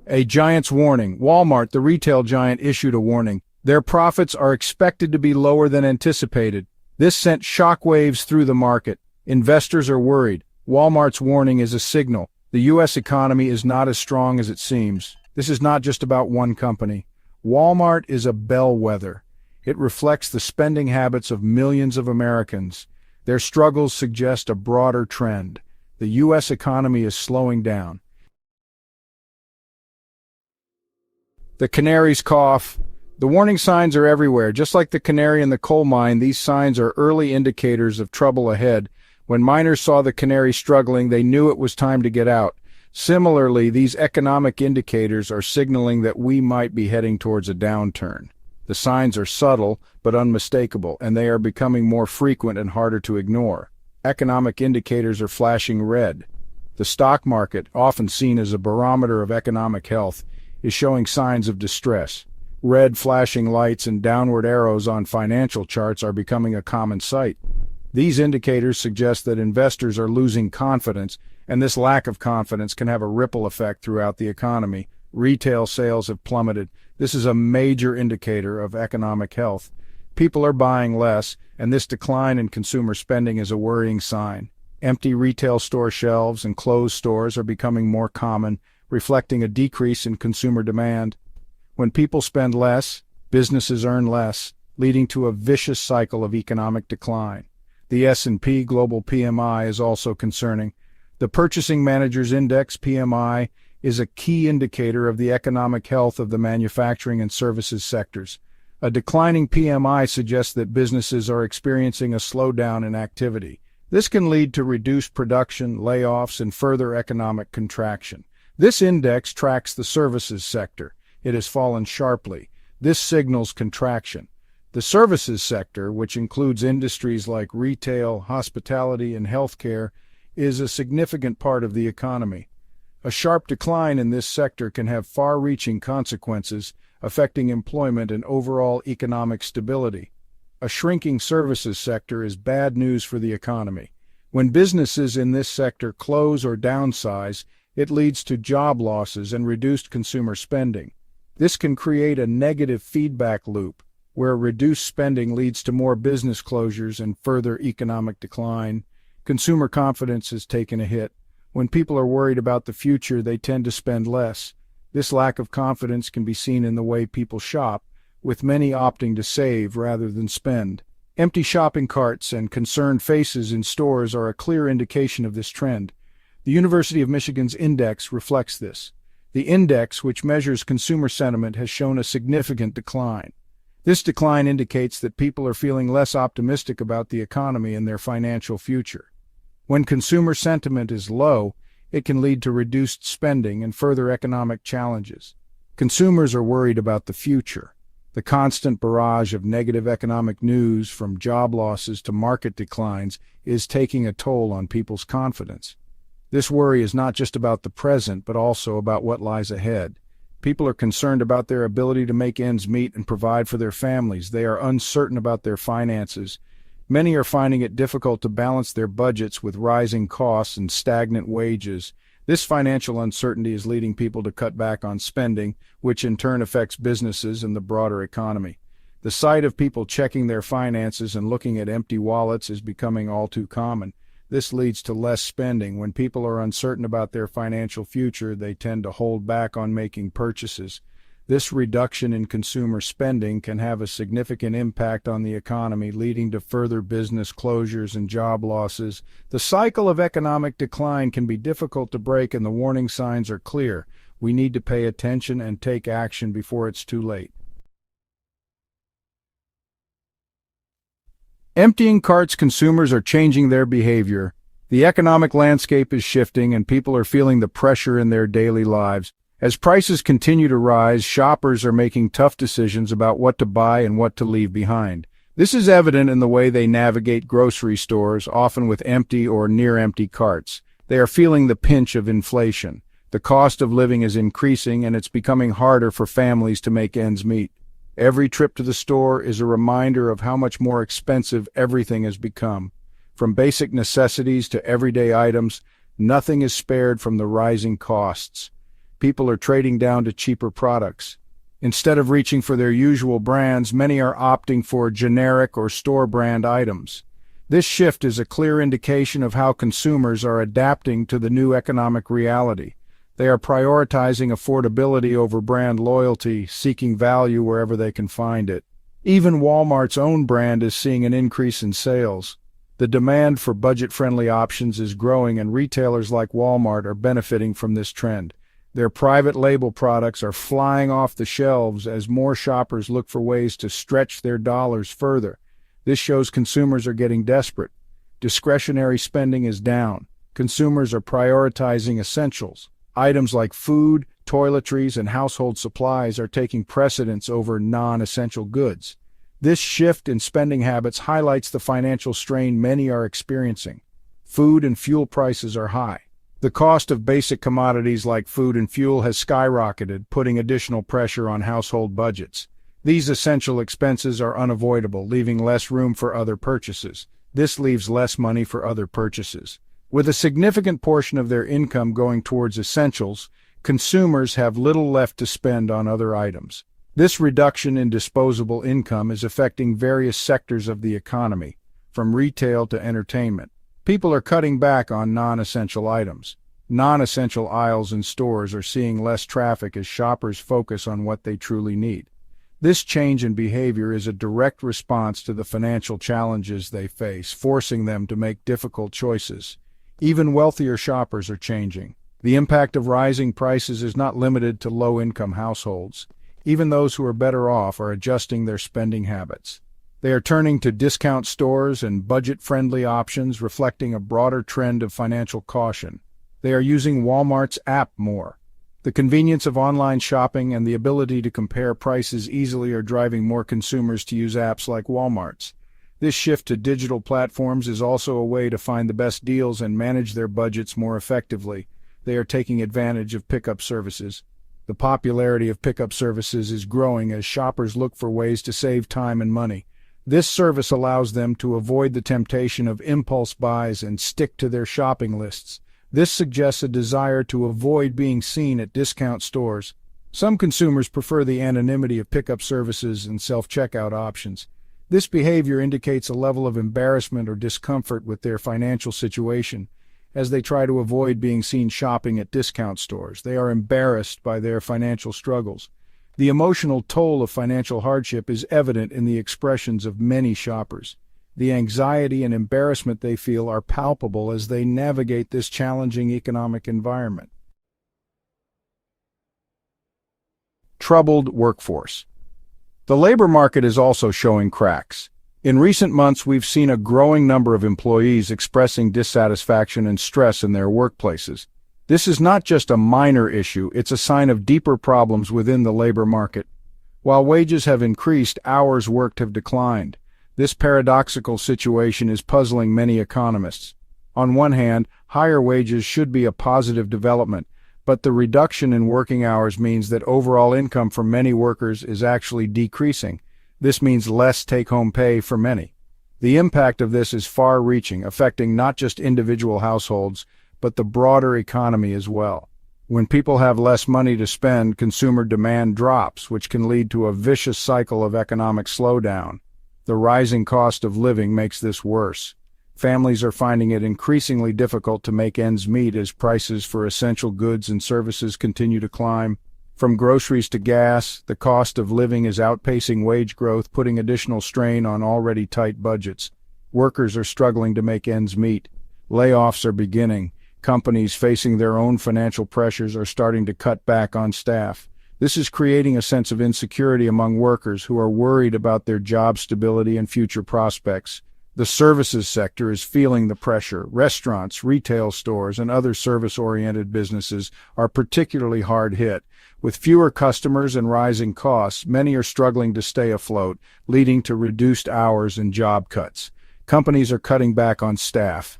A giant's warning. Walmart, the retail giant, issued a warning. Their profits are expected to be lower than anticipated. This sent shockwaves through the market. Investors are worried. Walmart's warning is a signal. The U.S. economy is not as strong as it seems. This is not just about one company. Walmart is a bellwether. It reflects the spending habits of millions of Americans. Their struggles suggest a broader trend. The U.S. economy is slowing down. The canary's cough. The warning signs are everywhere. Just like the canary in the coal mine, these signs are early indicators of trouble ahead. When miners saw the canary struggling, they knew it was time to get out. Similarly, these economic indicators are signaling that we might be heading towards a downturn. The signs are subtle but unmistakable, and they are becoming more frequent and harder to ignore. Economic indicators are flashing red. The stock market, often seen as a barometer of economic health, is showing signs of distress. Red flashing lights and downward arrows on financial charts are becoming a common sight. These indicators suggest that investors are losing confidence, and this lack of confidence can have a ripple effect throughout the economy. Retail sales have plummeted. This is a major indicator of economic health. People are buying less, and this decline in consumer spending is a worrying sign. Empty retail store shelves and closed stores are becoming more common, reflecting a decrease in consumer demand. When people spend less, businesses earn less, leading to a vicious cycle of economic decline. The S&P Global PMI is also concerning. The Purchasing Managers Index, PMI, is a key indicator of the economic health of the manufacturing and services sectors. A declining PMI suggests that businesses are experiencing a slowdown in activity. This can lead to reduced production, layoffs, and further economic contraction. This index tracks the services sector. It has fallen sharply. This signals contraction. The services sector, which includes industries like retail, hospitality, and healthcare, is a significant part of the economy. A sharp decline in this sector can have far-reaching consequences, affecting employment and overall economic stability. A shrinking services sector is bad news for the economy. When businesses in this sector close or downsize, it leads to job losses and reduced consumer spending. This can create a negative feedback loop, where reduced spending leads to more business closures and further economic decline. Consumer confidence has taken a hit. When people are worried about the future, they tend to spend less. This lack of confidence can be seen in the way people shop, with many opting to save rather than spend. Empty shopping carts and concerned faces in stores are a clear indication of this trend. The University of Michigan's index reflects this. The index, which measures consumer sentiment, has shown a significant decline. This decline indicates that people are feeling less optimistic about the economy and their financial future. When consumer sentiment is low, it can lead to reduced spending and further economic challenges. Consumers are worried about the future. The constant barrage of negative economic news, from job losses to market declines, is taking a toll on people's confidence. This worry is not just about the present, but also about what lies ahead. People are concerned about their ability to make ends meet and provide for their families. They are uncertain about their finances. Many are finding it difficult to balance their budgets with rising costs and stagnant wages. This financial uncertainty is leading people to cut back on spending, which in turn affects businesses and the broader economy. The sight of people checking their finances and looking at empty wallets is becoming all too common. This leads to less spending. When people are uncertain about their financial future, they tend to hold back on making purchases. This reduction in consumer spending can have a significant impact on the economy, leading to further business closures and job losses. The cycle of economic decline can be difficult to break, and the warning signs are clear. We need to pay attention and take action before it's too late. Emptying carts. Consumers are changing their behavior. The economic landscape is shifting, and people are feeling the pressure in their daily lives. As prices continue to rise, shoppers are making tough decisions about what to buy and what to leave behind. This is evident in the way they navigate grocery stores, often with empty or near-empty carts. They are feeling the pinch of inflation. The cost of living is increasing, and it's becoming harder for families to make ends meet. Every trip to the store is a reminder of how much more expensive everything has become. From basic necessities to everyday items, nothing is spared from the rising costs. people are trading down to cheaper products. Instead of reaching for their usual brands, many are opting for generic or store brand items. This shift is a clear indication of how consumers are adapting to the new economic reality. They are prioritizing affordability over brand loyalty, seeking value wherever they can find it. Even Walmart's own brand is seeing an increase in sales. The demand for budget-friendly options is growing, and retailers like Walmart are benefiting from this trend. Their private label products are flying off the shelves as more shoppers look for ways to stretch their dollars further. This shows consumers are getting desperate. Discretionary spending is down. Consumers are prioritizing essentials. Items like food, toiletries, and household supplies are taking precedence over non-essential goods. This shift in spending habits highlights the financial strain many are experiencing. Food and fuel prices are high. The cost of basic commodities like food and fuel has skyrocketed, putting additional pressure on household budgets. These essential expenses are unavoidable, leaving less room for other purchases. This leaves less money for other purchases. With a significant portion of their income going towards essentials, consumers have little left to spend on other items. This reduction in disposable income is affecting various sectors of the economy, from retail to entertainment. People are cutting back on non-essential items. Non-essential aisles in stores are seeing less traffic as shoppers focus on what they truly need. This change in behavior is a direct response to the financial challenges they face, forcing them to make difficult choices. Even wealthier shoppers are changing. The impact of rising prices is not limited to low-income households. Even those who are better off are adjusting their spending habits. They are turning to discount stores and budget-friendly options, reflecting a broader trend of financial caution. They are using Walmart's app more. The convenience of online shopping and the ability to compare prices easily are driving more consumers to use apps like Walmart's. This shift to digital platforms is also a way to find the best deals and manage their budgets more effectively. They are taking advantage of pickup services. The popularity of pickup services is growing as shoppers look for ways to save time and money. This service allows them to avoid the temptation of impulse buys and stick to their shopping lists. This suggests a desire to avoid being seen at discount stores. Some consumers prefer the anonymity of pickup services and self-checkout options. This behavior indicates a level of embarrassment or discomfort with their financial situation. As they try to avoid being seen shopping at discount stores, they are embarrassed by their financial struggles. The emotional toll of financial hardship is evident in the expressions of many shoppers. The anxiety and embarrassment they feel are palpable as they navigate this challenging economic environment. Troubled workforce. The labor market is also showing cracks. In recent months, we've seen a growing number of employees expressing dissatisfaction and stress in their workplaces. This is not just a minor issue, it's a sign of deeper problems within the labor market. While wages have increased, hours worked have declined. This paradoxical situation is puzzling many economists. On one hand, higher wages should be a positive development, but the reduction in working hours means that overall income for many workers is actually decreasing. This means less take-home pay for many. The impact of this is far-reaching, affecting not just individual households, but the broader economy as well. When people have less money to spend, consumer demand drops, which can lead to a vicious cycle of economic slowdown. The rising cost of living makes this worse. Families are finding it increasingly difficult to make ends meet as prices for essential goods and services continue to climb. From groceries to gas, the cost of living is outpacing wage growth, putting additional strain on already tight budgets. Workers are struggling to make ends meet. Layoffs are beginning. Companies facing their own financial pressures are starting to cut back on staff. This is creating a sense of insecurity among workers who are worried about their job stability and future prospects. The services sector is feeling the pressure. Restaurants, retail stores, and other service-oriented businesses are particularly hard hit. With fewer customers and rising costs, many are struggling to stay afloat, leading to reduced hours and job cuts. Companies are cutting back on staff.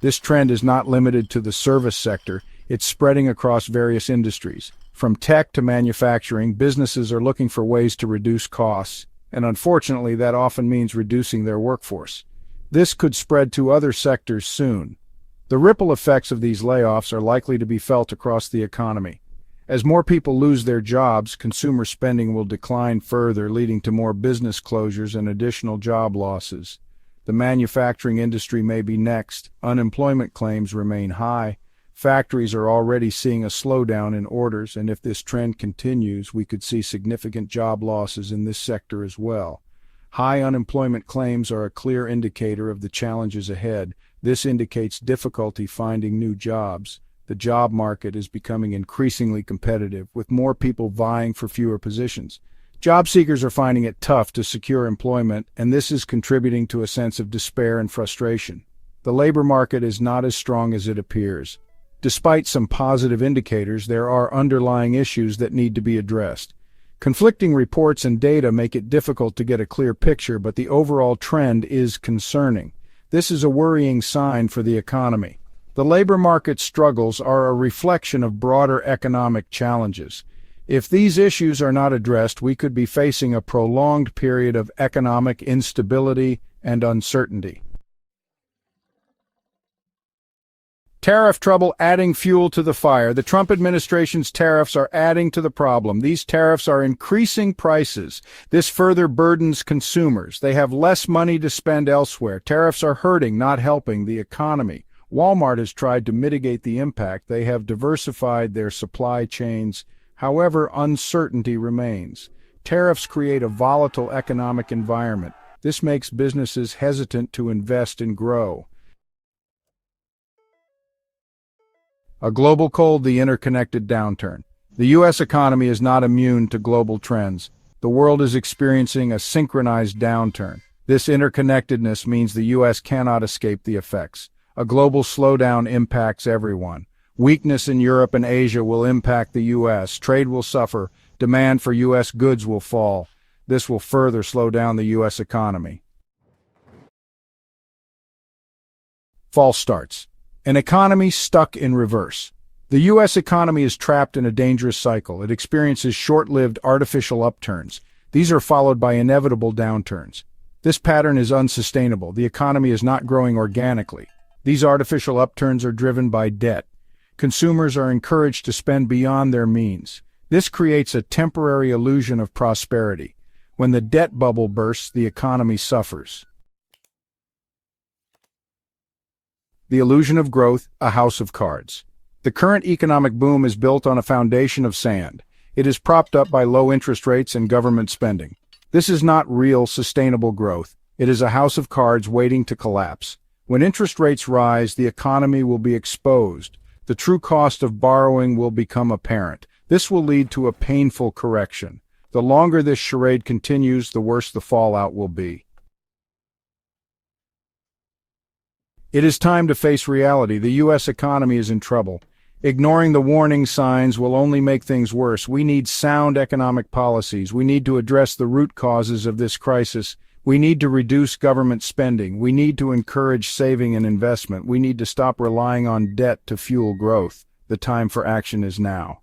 This trend is not limited to the service sector, it's spreading across various industries. From tech to manufacturing, businesses are looking for ways to reduce costs, and unfortunately that often means reducing their workforce. This could spread to other sectors soon. The ripple effects of these layoffs are likely to be felt across the economy. As more people lose their jobs, consumer spending will decline further, leading to more business closures and additional job losses. The manufacturing industry may be next. Unemployment claims remain high. Factories are already seeing a slowdown in orders, and if this trend continues, we could see significant job losses in this sector as well. High unemployment claims are a clear indicator of the challenges ahead. This indicates difficulty finding new jobs. The job market is becoming increasingly competitive, with more people vying for fewer positions. Job seekers are finding it tough to secure employment, and this is contributing to a sense of despair and frustration. The labor market is not as strong as it appears. Despite some positive indicators, there are underlying issues that need to be addressed. Conflicting reports and data make it difficult to get a clear picture, but the overall trend is concerning. This is a worrying sign for the economy. The labor market struggles are a reflection of broader economic challenges. If these issues are not addressed, we could be facing a prolonged period of economic instability and uncertainty. Tariff trouble adding fuel to the fire. The Trump administration's tariffs are adding to the problem. These tariffs are increasing prices. This further burdens consumers. They have less money to spend elsewhere. Tariffs are hurting, not helping, the economy. Walmart has tried to mitigate the impact. They have diversified their supply chains. However, uncertainty remains. Tariffs create a volatile economic environment. This makes businesses hesitant to invest and grow. A global cold, the interconnected downturn. The U.S. economy is not immune to global trends. The world is experiencing a synchronized downturn. This interconnectedness means the U.S. cannot escape the effects. A global slowdown impacts everyone. Weakness in Europe and Asia will impact the U.S. Trade will suffer. Demand for U.S. goods will fall. This will further slow down the U.S. economy. False starts. An economy stuck in reverse. The U.S. economy is trapped in a dangerous cycle. It experiences short-lived artificial upturns. These are followed by inevitable downturns. This pattern is unsustainable. The economy is not growing organically. These artificial upturns are driven by debt. Consumers are encouraged to spend beyond their means. This creates a temporary illusion of prosperity. When the debt bubble bursts, the economy suffers. The illusion of growth, a house of cards. The current economic boom is built on a foundation of sand. It is propped up by low interest rates and government spending. This is not real, sustainable growth. It is a house of cards waiting to collapse. When interest rates rise, the economy will be exposed. The true cost of borrowing will become apparent. This will lead to a painful correction. The longer this charade continues, the worse the fallout will be. It is time to face reality. The U.S. economy is in trouble. Ignoring the warning signs will only make things worse. We need sound economic policies. We need to address the root causes of this crisis. We need to reduce government spending. We need to encourage saving and investment. We need to stop relying on debt to fuel growth. The time for action is now.